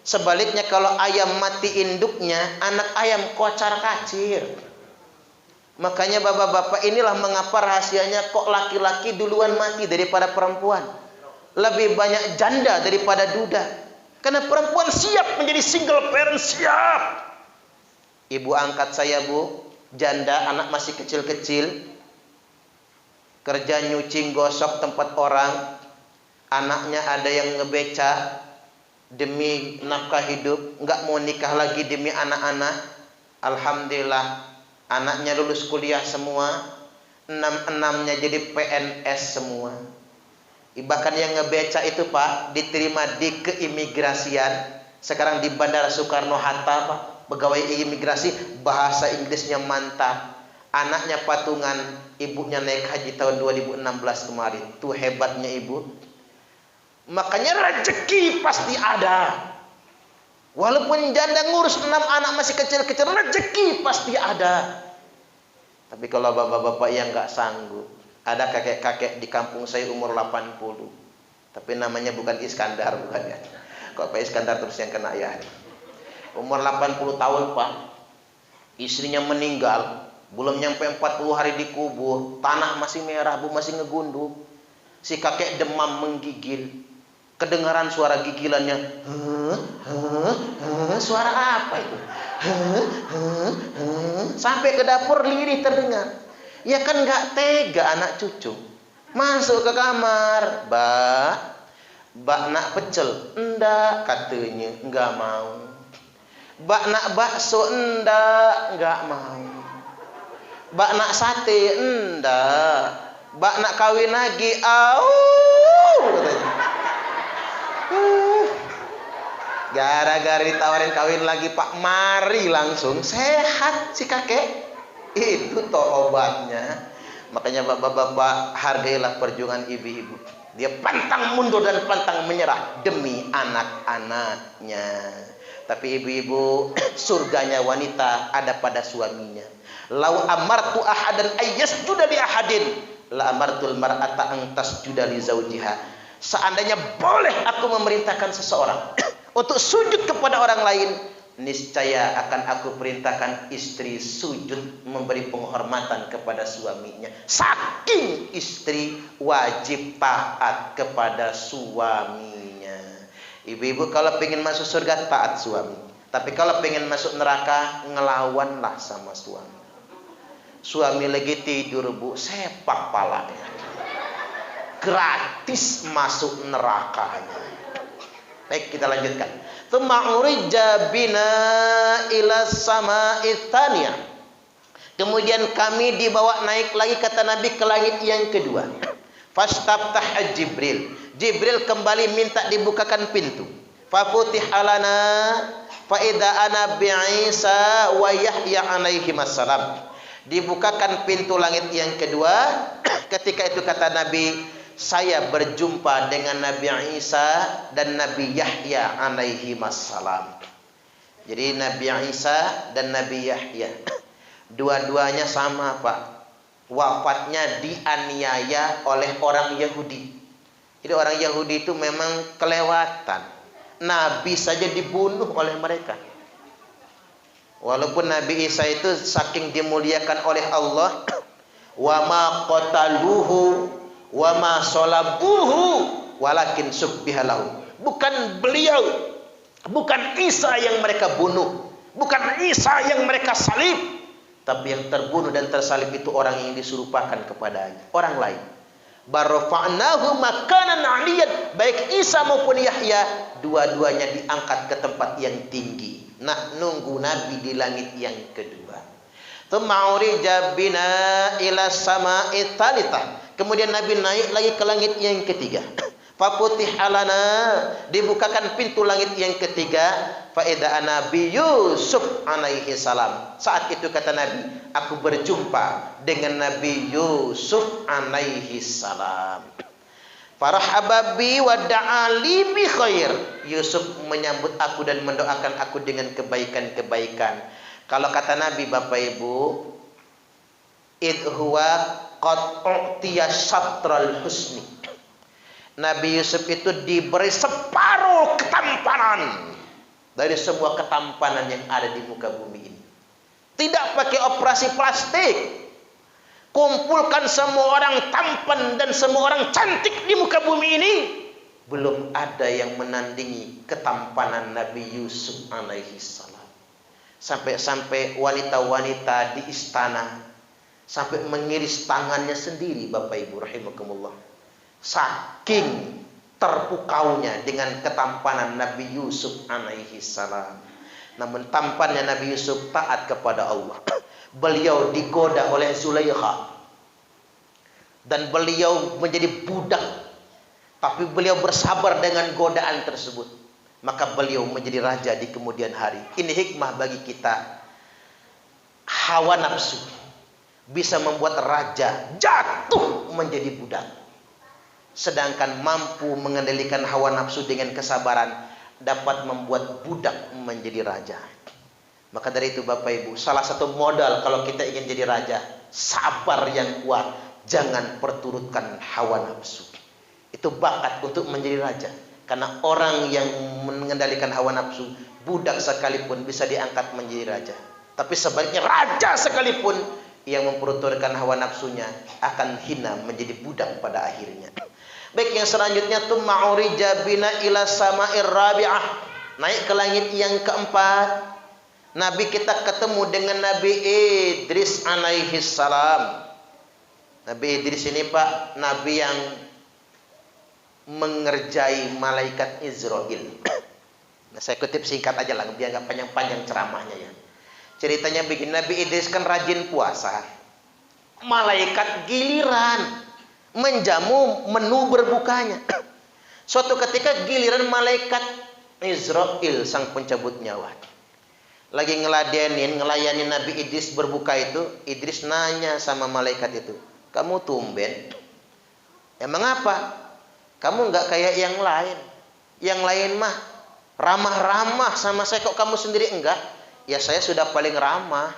Speaker 1: Sebaliknya kalau ayam mati induknya, anak ayam kocar kacir. Makanya bapak-bapak, inilah mengapa rahasianya kok laki-laki duluan mati daripada perempuan. Lebih banyak janda daripada duda. Karena perempuan siap menjadi single parent, siap. Ibu angkat saya, Bu, janda, anak masih kecil-kecil, kerja nyuci gosok tempat orang, anaknya ada yang ngebeca demi nafkah hidup, nggak mau nikah lagi demi anak-anak. Alhamdulillah, anaknya lulus kuliah semua, 6-6-nya jadi PNS semua. Bahkan yang ngebeca itu Pak, diterima di keimigrasian. Sekarang di Bandara Soekarno-Hatta Pak, pegawai imigrasi, bahasa Inggrisnya mantap. Anaknya patungan, ibunya naik haji tahun 2016 kemarin. Tuh hebatnya ibu. Makanya rezeki pasti ada. Walaupun janda ngurus 6 anak masih kecil-kecil, rezeki pasti ada. Tapi kalau bapak-bapak yang nggak sanggup, ada kakek-kakek di kampung saya umur 80, tapi namanya bukan Iskandar, bukan ya. Kok Pak Iskandar terus yang kena ya? Umur 80 tahun Pak, istrinya meninggal, belum nyampe 40 hari dikubur, tanah masih merah, Bu, masih ngegunduk. Si kakek demam menggigil, kedengaran suara gigilannya, suara apa itu? Sampai ke dapur lirih terdengar. Ya kan nggak tega anak cucu. Masuk ke kamar, Mbak nak pecel, enggak katanya, enggak mau. Mbak nak bakso, enggak mau. Mbak nak sate, enggak. Mbak nak kawin lagi, katanya. Gara-gara ditawarin kawin lagi Pak, mari langsung sehat si kakek. Itu toh obatnya. Makanya bapak-bapak, hargailah perjuangan ibu-ibu. Dia pantang mundur dan pantang menyerah demi anak-anaknya. Tapi ibu-ibu, surganya wanita ada pada suaminya. Lau amartu ahadan ayyasjuda li ahadin, la amartul mar'ata an tasjuda li zaujiha. Seandainya boleh aku memerintahkan seseorang untuk sujud kepada orang lain, niscaya akan aku perintahkan istri sujud memberi penghormatan kepada suaminya. Saking istri wajib taat kepada suaminya. Ibu-ibu kalau pengen masuk surga taat suami. Tapi kalau pengen masuk neraka, ngelawanlah sama suami. Suami lagi tidur, Bu, sepak palanya. Gratis masuk nerakanya. Baik, kita lanjutkan. Tsumma urija bina ila sama'it tsaniyah. Kemudian kami dibawa naik lagi kata Nabi ke langit yang kedua. Fastaftah Jibril. Jibril kembali minta dibukakan pintu. Fafutih alana fa idza ana bi Isa wa Yahya alaihi wassalam. Dibukakan pintu langit yang kedua. Ketika itu kata Nabi, saya berjumpa dengan Nabi Isa dan Nabi Yahya alaihi wassalam. Jadi Nabi Isa dan Nabi Yahya, dua-duanya sama Pak, wafatnya dianiaya oleh orang Yahudi. Jadi orang Yahudi itu memang kelewatan, Nabi saja dibunuh oleh mereka. Walaupun Nabi Isa itu saking dimuliakan oleh Allah, wa ma qataluhu wa ma salabuhu walakin subbihalahu. Bukan beliau, bukan Isa yang mereka bunuh, bukan Isa yang mereka salib, tapi yang terbunuh dan tersalib itu orang yang diserupakan kepadanya, orang lain. Barrafa'nahu makanan 'aliyan. Baik Isa maupun Yahya, dua-duanya diangkat ke tempat yang tinggi. Nah, nunggu Nabi di langit yang kedua. Tsumma urija bina ila sama'it tsalitsah. Kemudian Nabi naik lagi ke langit yang ketiga. Faputih alana, dibukakan pintu langit yang ketiga. Faida Nabi Yusuf alaihi salam. Saat itu kata Nabi, aku berjumpa dengan Nabi Yusuf alaihi salam. Farahaba bi wa da'ali bi khair. Yusuf menyambut aku dan mendoakan aku dengan kebaikan-kebaikan. Kalau kata Nabi, Bapak Ibu, idhuwa qad u'tiya syatral husni. Nabi Yusuf itu diberi separuh ketampanan dari semua ketampanan yang ada di muka bumi ini. Tidak pakai operasi plastik, Kumpulkan semua orang tampan dan semua orang cantik di muka bumi ini, belum ada yang menandingi ketampanan Nabi Yusuf alaihi salam. Sampai-sampai wanita-wanita di istana sampai mengiris tangannya sendiri, Bapak Ibu rahimakumullah. Saking terpukaunya dengan ketampanan Nabi Yusuf alaihi salam. Namun tampannya Nabi Yusuf taat kepada Allah. Beliau digoda oleh Zulaikha dan beliau menjadi budak, tapi beliau bersabar dengan godaan tersebut, maka beliau menjadi raja di kemudian hari. Ini hikmah bagi kita. Hawa nafsu bisa membuat raja jatuh menjadi budak, sedangkan mampu mengendalikan hawa nafsu dengan kesabaran dapat membuat budak menjadi raja. Maka dari itu Bapak Ibu, salah satu modal kalau kita ingin jadi raja, sabar yang kuat, jangan perturutkan hawa nafsu. Itu bakat untuk menjadi raja. Karena orang yang mengendalikan hawa nafsu, budak sekalipun bisa diangkat menjadi raja. Tapi sebaliknya raja sekalipun yang memperturutkan hawa nafsunya akan hina menjadi budak pada akhirnya. Baik, yang selanjutnya tuh ma'urija bina ila sama'ir rabi'ah. Naik ke langit yang keempat. Nabi kita ketemu dengan Nabi Idris alaihi salam. Nabi Idris ini Pak, Nabi yang mengerjai malaikat Israel. Nah, saya kutip singkat aja lah, biar nggak panjang-panjang ceramahnya ya. Ceritanya begini, Nabi Idris kan rajin puasa. Malaikat giliran menjamu menu berbukanya. Suatu ketika giliran malaikat Israel, sang pencabut nyawa, lagi ngelayani Nabi Idris berbuka itu. Idris nanya sama malaikat itu, kamu tumben? Emang apa? Kamu nggak kayak yang lain. Yang lain mah ramah-ramah sama saya, kok kamu sendiri enggak? Ya saya sudah paling ramah.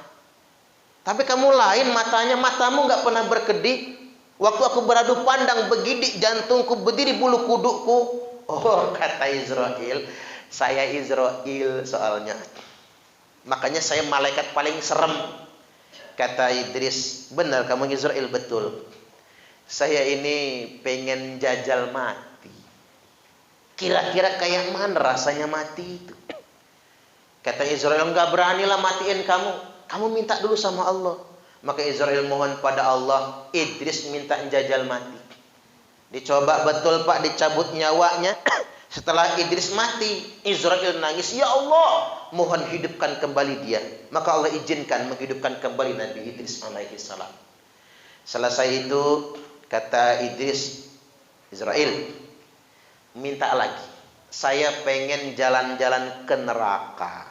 Speaker 1: Tapi kamu lain, matamu nggak pernah berkedip. Waktu aku beradu pandang begidik jantungku, berdiri bulu kudukku. Oh, kata Israel, saya Israel soalnya. Makanya saya malaikat paling serem. Kata Idris, benar kamu Israel, betul. Saya ini pengen jajal mati. Kira-kira kayak mana rasanya mati itu? Kata Israel, enggak beranilah matiin kamu. Kamu minta dulu sama Allah. Maka Israel mohon pada Allah, Idris minta jajal mati. Dicoba betul Pak, dicabut nyawanya. Setelah Idris mati, Israel nangis, ya Allah, mohon hidupkan kembali dia. Maka Allah izinkan menghidupkan kembali Nabi Idris alaihi salam. Selesai itu, kata Idris, Israel, minta lagi. Saya pengen jalan-jalan ke neraka.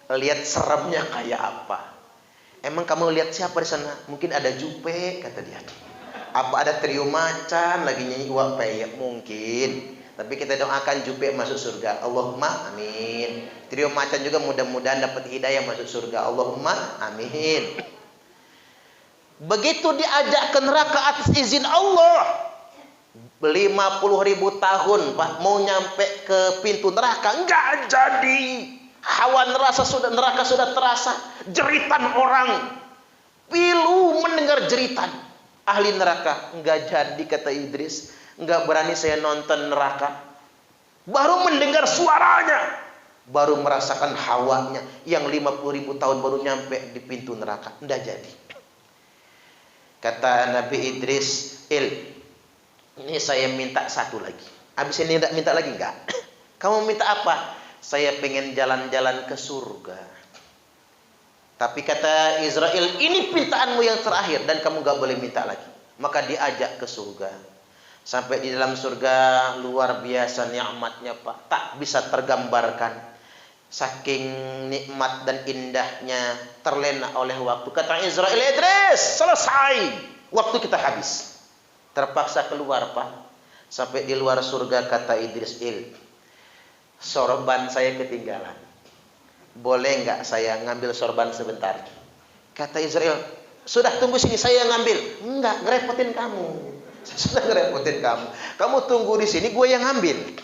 Speaker 1: Lihat seremnya kayak apa. Emang kamu lihat siapa di sana? Mungkin ada Jupe, kata dia. Apa ada trio macan lagi nyanyi uak peyek? Mungkin. Tapi kita doakan Jupe masuk surga. Allahumma amin. Trio macan juga mudah-mudahan dapat hidayah masuk surga. Allahumma amin. Begitu diajak ke neraka atas izin Allah, 50.000 tahun Pak, mau nyampe ke pintu neraka enggak jadi. Hawa neraka sudah terasa, jeritan orang, pilu mendengar jeritan. Ahli neraka enggak jadi, kata Idris, enggak berani saya nonton neraka. Baru mendengar suaranya, baru merasakan hawanya, yang 50.000 tahun baru nyampe di pintu neraka. Enggak jadi. Kata Nabi Idris, ini saya minta satu lagi. Habis ini tidak minta lagi enggak? Kamu minta apa? Saya pengen jalan-jalan ke surga. Tapi kata Israel, ini pintaanmu yang terakhir dan kamu enggak boleh minta lagi. Maka diajak ke surga. Sampai di dalam surga, luar biasa nikmatnya Pak, tak bisa tergambarkan. Saking nikmat dan indahnya, terlena oleh waktu. Kata Israel, Idris, selesai, waktu kita habis. Terpaksa keluar Pak. Sampai di luar surga, kata Idris, sorban saya ketinggalan. Boleh nggak saya ngambil sorban sebentar? Kata Israel, sudah tunggu sini, saya ngambil. Enggak, ngerepotin kamu. Sudah ngerepotin kamu. Kamu tunggu di sini, gue yang ngambil.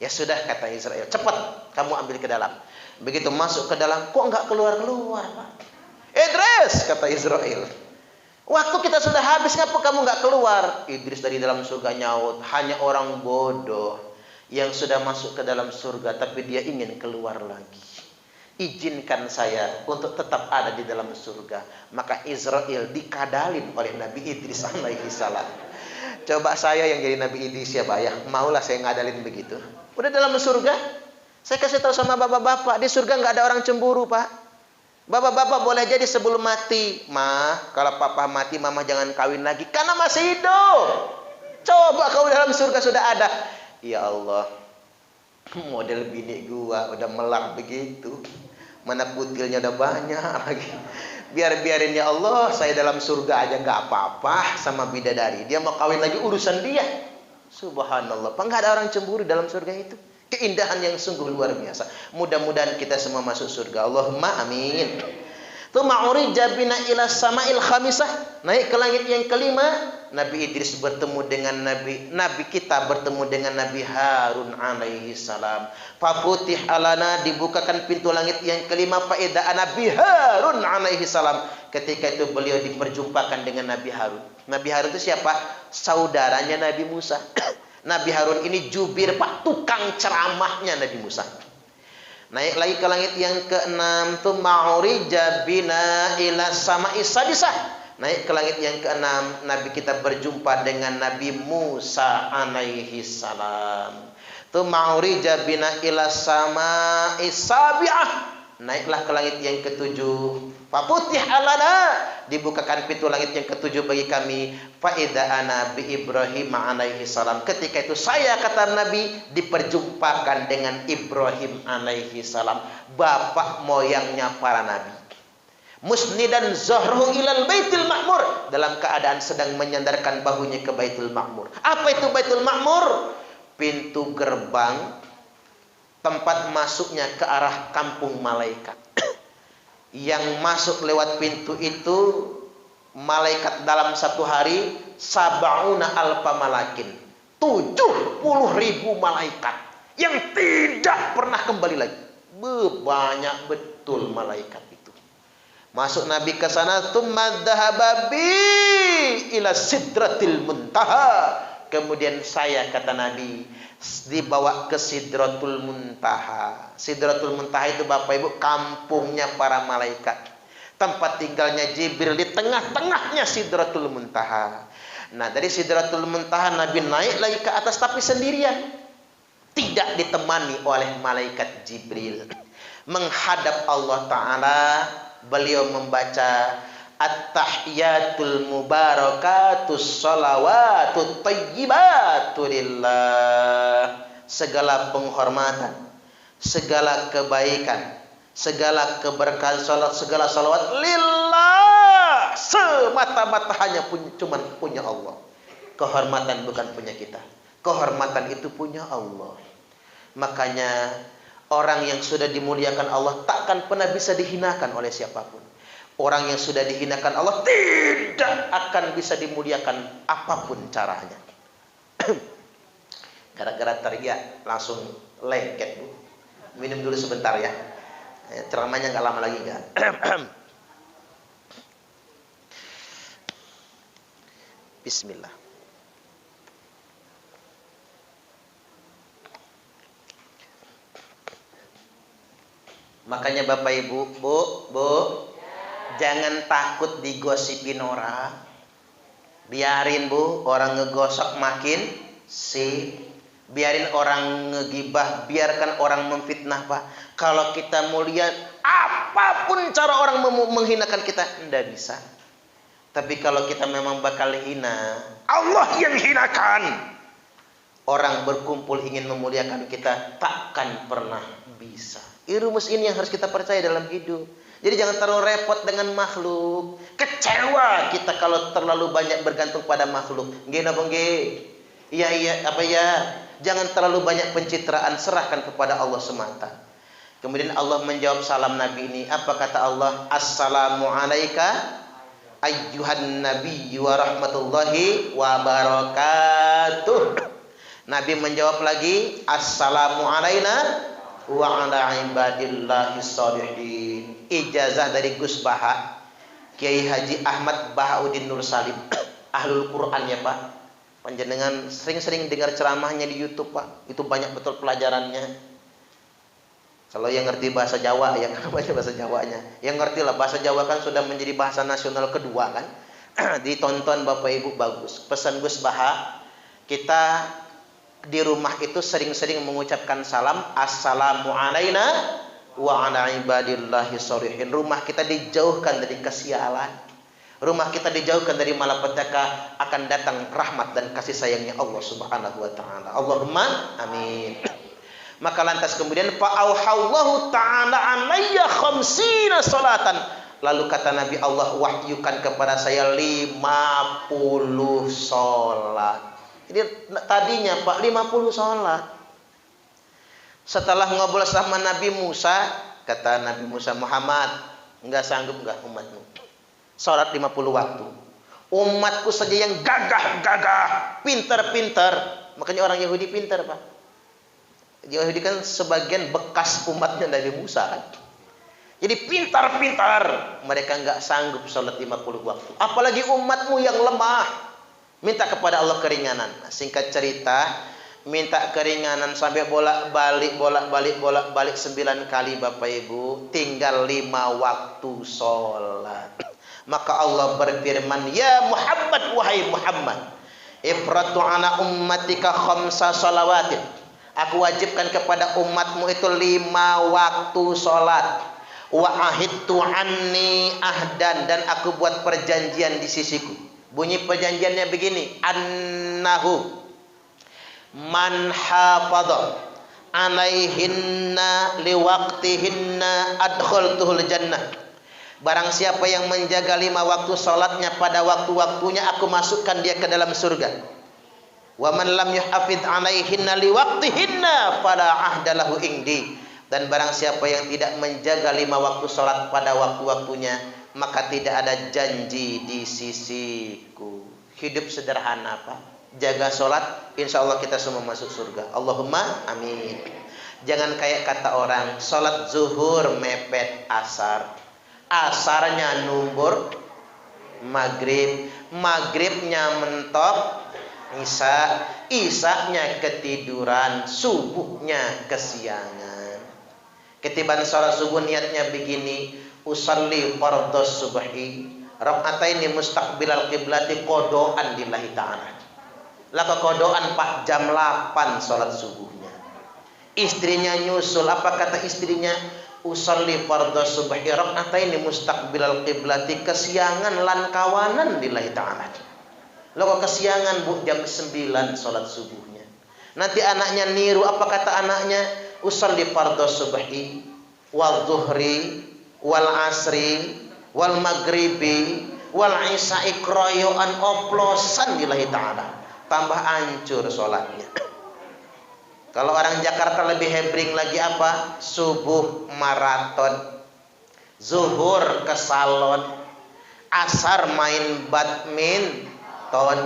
Speaker 1: Ya sudah, kata Israel, cepat kamu ambil ke dalam. Begitu masuk ke dalam, kok nggak keluar-keluar Pak? Idris, kata Israel, Waktu kita sudah habis, ngapa kamu nggak keluar? Idris dari dalam surga nyaut, hanya orang bodoh yang sudah masuk ke dalam surga tapi dia ingin keluar lagi. Izinkan saya untuk tetap ada di dalam surga. Maka Israel dikadalin oleh Nabi Idris alaihi salam. Coba saya yang jadi Nabi Idris ya Pak ya, maulah saya ngadalin begitu. Udah dalam surga, saya kasih tahu sama bapak-bapak, di surga nggak ada orang cemburu Pak. Bapak-bapak boleh jadi sebelum mati, Ma, kalau papa mati mama jangan kawin lagi karena masih hidup. Coba kau dalam surga sudah ada. Ya Allah, model bini gua udah melar begitu, mana kutilnya udah banyak lagi. Biarin ya Allah, saya dalam surga aja nggak apa-apa sama bidadari. Dia mau kawin lagi urusan dia. Subhanallah, nggak ada orang cemburu dalam surga itu. Keindahan yang sungguh luar biasa. Mudah-mudahan kita semua masuk surga. Allahumma amin. Tsumma urija bina ila sama'il khamisah. Naik ke langit yang kelima. Nabi Idris bertemu dengan Nabi kita bertemu dengan Nabi Harun alaihi salam. Fafutih alana, dibukakan pintu langit yang kelima. Faida Nabi Harun alaihi salam. Ketika itu beliau diperjumpakan dengan Nabi Harun. Nabi Harun itu siapa? Saudaranya Nabi Musa. Nabi Harun ini jubir Pak, tukang ceramahnya Nabi Musa. Naik lagi ke langit yang keenam, tsumma urija bina ila sama'is sadisah. Naik ke langit yang keenam, Nabi kita berjumpa dengan Nabi Musa alaihi salam. Tsumma urija bina ila sama'is sabi'ah. Naiklah ke langit yang ketujuh. Faputih alana, dibukakan pintu langit yang ketujuh bagi kami. Faida ana bi Ibrahim alaihi salam. Ketika itu saya, kata Nabi, diperjumpakan dengan Ibrahim alaihi salam, bapak moyangnya para nabi. Musnidan zahruhu ilal baitil ma'mur, dalam keadaan sedang menyandarkan bahunya ke Baitul Ma'mur. Apa itu Baitul Ma'mur? Pintu gerbang tempat masuknya ke arah kampung malaikat. Yang masuk lewat pintu itu malaikat dalam satu hari sab'una alfa malakin, 70.000 malaikat yang tidak pernah kembali lagi. Banyak betul malaikat itu. Masuk Nabi ke sana, tsumma dhahaba bi ila sidratil muntaha. Kemudian saya, kata Nabi, dibawa ke Sidratul Muntaha. Sidratul Muntaha itu Bapak Ibu kampungnya para malaikat. Tempat tinggalnya Jibril, di tengah-tengahnya Sidratul Muntaha. Nah, dari Sidratul Muntaha Nabi naik lagi ke atas tapi sendirian. Tidak ditemani oleh malaikat Jibril. Menghadap Allah Ta'ala, beliau membaca At-tahiyatul mubarakatus salawatut tayyibatu lillah. Segala penghormatan, segala kebaikan, segala keberkahan, salat, segala salawat lillah, semata-mata hanya cuma punya Allah. Kehormatan bukan punya kita, kehormatan itu punya Allah. Makanya orang yang sudah dimuliakan Allah takkan pernah bisa dihinakan oleh siapapun. Orang yang sudah dihinakan Allah tidak akan bisa dimuliakan apapun caranya. Gara-gara teriak langsung lengket, Bu. Minum dulu sebentar ya. Ceramahnya nggak lama lagi kan. Bismillah. Makanya Bapak Ibu, Bu, jangan takut digosipin orang. Biarin Bu, orang ngegosok makin sip. Biarin orang ngegibah, biarkan orang memfitnah Pak. Kalau kita mulia, apapun cara orang menghinakan kita, tidak bisa. Tapi kalau kita memang bakal hina, Allah yang hinakan. Orang berkumpul ingin memuliakan kita, takkan pernah bisa. Rumus ini yang harus kita percaya dalam hidup. Jadi jangan terlalu repot dengan makhluk. Kecewa kita kalau terlalu banyak bergantung pada makhluk. Nggih napa nggih? Iya, apa ya? Jangan terlalu banyak pencitraan, serahkan kepada Allah semata. Kemudian Allah menjawab salam Nabi ini. Apa kata Allah? Assalamu alayka ayyuhan nabiyyu wa rahmatullahi wa barakatuh. Nabi menjawab lagi, Assalamu alayna wa ala ibadillahis sholihin. Ijazah dari Gus Baha. Kiai Haji Ahmad Bahauddin Nur Salim, Ahlul Quran ya Pak. Panjenengan sering-sering dengar ceramahnya di YouTube Pak. Itu banyak betul pelajarannya. Kalau yang ngerti bahasa Jawa, yang baca bahasa Jawanya, yang ngerti lah bahasa Jawa kan sudah menjadi bahasa nasional kedua kan. Ditonton Bapak Ibu bagus. Pesan Gus Baha, kita di rumah itu sering-sering mengucapkan salam, assalamu alaina wa ala ibadillahi sholihin. Rumah kita dijauhkan dari kesialan. Rumah kita dijauhkan dari malapetaka, akan datang rahmat dan kasih sayangnya Allah Subhanahu wa taala. Allahumma amin. Maka lantas kemudian fa'auhallahu ta'ala alayya khamsina salatan. Lalu kata Nabi, Allah wahyukan kepada saya 50 salat. Jadi tadinya Pak 50 salat. Setelah ngobrol sama Nabi Musa, kata Nabi Musa, Muhammad, enggak sanggup enggak umatmu salat 50 waktu. Umatku saja yang gagah-gagah, pintar-pintar. Makanya orang Yahudi pintar Pak. Yahudi kan sebagian bekas umatnya Nabi Musa kan. Jadi pintar-pintar, mereka enggak sanggup salat 50 waktu. Apalagi umatmu yang lemah, minta kepada Allah keringanan. Nah, singkat cerita, minta keringanan sampai bolak-balik 9 kali Bapak Ibu, tinggal 5 waktu salat. Maka Allah berfirman, ya Muhammad, wahai Muhammad, ifratu ala ummatika khamsa salawatin. Aku wajibkan kepada umatmu itu 5 waktu salat. Wa ahidtu anni ahdan, dan aku buat perjanjian di sisiku. Bunyi perjanjiannya begini, annahu man hafadha alaihinna liwaqtihinna adkhaltuhul jannah. Barang siapa yang menjaga 5 waktu salatnya pada waktu-waktunya, aku masukkan dia ke dalam surga. Wa man lam yuhafidh alaihinna liwaqtihinna fala ahdalahu indi. Dan barang siapa yang tidak menjaga 5 waktu salat pada waktu-waktunya, maka tidak ada janji di sisiku. Hidup sederhana Pak. Jaga salat, insya Allah kita semua masuk surga. Allahumma amin. Jangan kayak kata orang, salat zuhur mepet asar. Asarnya numbur maghrib, maghribnya mentok isya, isyanya ketiduran, subuhnya kesiangan. Ketiban salat subuh niatnya begini, usalli fardhos subhi raka'ataini mustaqbilal qiblati qodoan lillahi ta'ala. Laka qodoan Pak jam 8 salat subuhnya. Istrinya nyusul, apa kata istrinya? Usalli fardhos subhi raka'ataini mustaqbilal qiblati, kesiangan lan kawanan lillahi ta'ala. Lo kesiangan Bu jam 9 salat subuhnya. Nanti anaknya niru, apa kata anaknya? Usalli fardhos subhi wal zuhri wal asri wal maghribi wal isya'i kroyoan oplosan lillahi ta'ala. Tambah hancur salatnya. Kalau orang Jakarta lebih hebring lagi apa? Subuh maraton, zuhur ke salon, asar main badminton,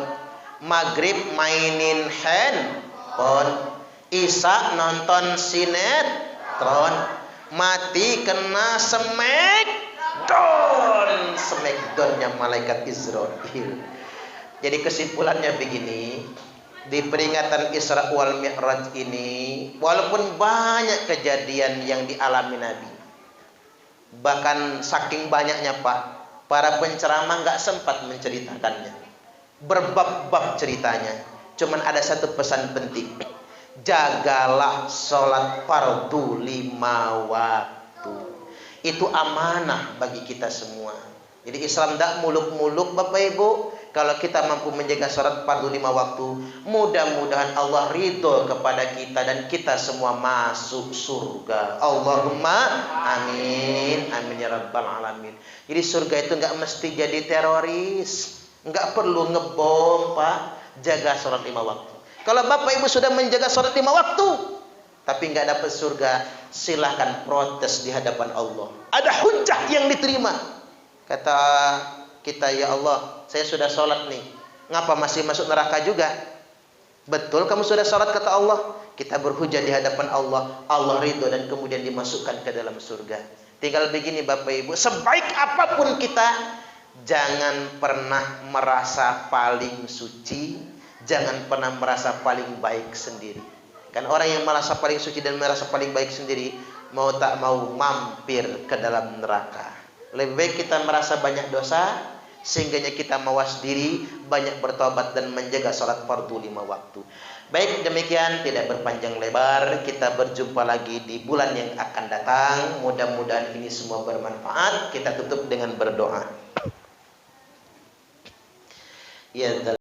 Speaker 1: maghrib mainin handphone, isya nonton sinetron, mati kena smackdownnya malaikat Israel. Jadi kesimpulannya begini, di peringatan Isra wal Mi'raj ini, walaupun banyak kejadian yang dialami Nabi, bahkan saking banyaknya Pak, para penceramah nggak sempat menceritakannya, berbab-bab ceritanya. Cuman ada satu pesan penting, jagalah sholat fardu 5 waktu. Itu amanah bagi kita semua. Jadi Islam tidak muluk-muluk Bapak Ibu. Kalau kita mampu menjaga sholat fardu 5 waktu, mudah-mudahan Allah ridho kepada kita dan kita semua masuk surga. Allahumma amin. Amin ya rabbal alamin. Jadi surga itu nggak mesti jadi teroris, nggak perlu ngebom Pak. Jaga sholat 5 waktu. Kalau Bapak Ibu sudah menjaga sholat 5 waktu, tapi nggak dapat surga, silahkan protes di hadapan Allah. Ada hujah yang diterima. Kata kita, ya Allah, saya sudah sholat nih, ngapa masih masuk neraka juga? Betul kamu sudah sholat kata Allah. Kita berhujah di hadapan Allah, Allah ridho dan kemudian dimasukkan ke dalam surga. Tinggal begini Bapak Ibu, sebaik apapun kita, Jangan pernah merasa paling suci, jangan pernah merasa paling baik sendiri. Kan orang yang merasa paling suci dan merasa paling baik sendiri, mau tak mau mampir ke dalam neraka. Lebih baik kita merasa banyak dosa, sehingganya kita mawas diri, banyak bertobat dan menjaga salat fardu 5 waktu. Baik, demikian, tidak berpanjang lebar, kita berjumpa lagi di bulan yang akan datang. Mudah-mudahan ini semua bermanfaat. Kita tutup dengan berdoa. Ya